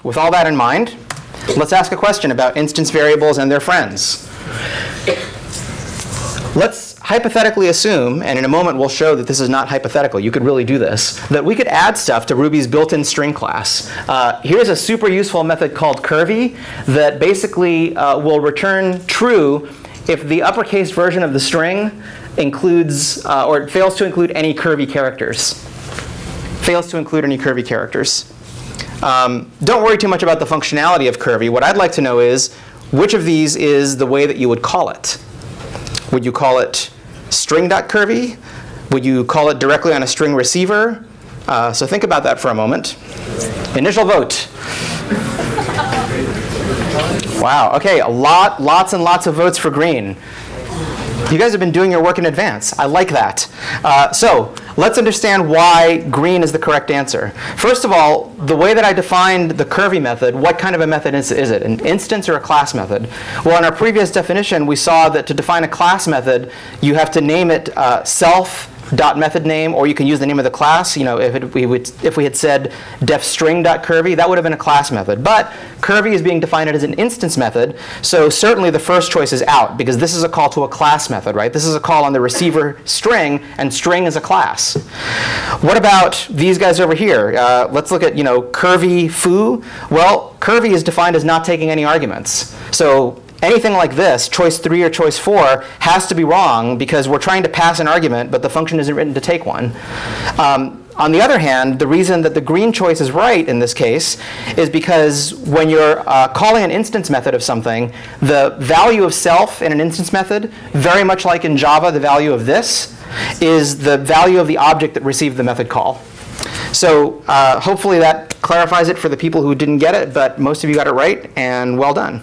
with all that in mind, let's ask a question about instance variables and their friends. Let's hypothetically assume, and in a moment we'll show that this is not hypothetical, you could really do this, that we could add stuff to Ruby's built-in string class. Here's a super useful method called curvy that basically will return true if the uppercase version of the string includes, or fails to include any curvy characters. Fails to include any curvy characters. Don't worry too much about the functionality of curvy. What I'd like to know is, which of these is the way that you would call it? Would you call it string.curvy? Would you call it directly on a string receiver? So think about that for a moment. Initial vote. Wow, OK, lots and lots of votes for green. You guys have been doing your work in advance. I like that. So let's understand why green is the correct answer. First of all, the way that I defined the curvy method, what kind of a method is it? An instance or a class method? Well, in our previous definition, we saw that to define a class method, you have to name it self.method name, or you can use the name of the class. You know, if we had said defstring.curvy, that would have been a class method. But curvy is being defined as an instance method, so certainly the first choice is out, because this is a call to a class method, right? This is a call on the receiver string, and string is a class. What about these guys over here? Let's look at, curvy foo. Well, curvy is defined as not taking any arguments. So anything like this, choice 3 or choice 4, has to be wrong because we're trying to pass an argument, but the function isn't written to take one. On the other hand, the reason that the green choice is right in this case is because when you're calling an instance method of something, the value of self in an instance method, very much like in Java, the value of this, is the value of the object that received the method call. So hopefully that clarifies it for the people who didn't get it, but most of you got it right, and well done.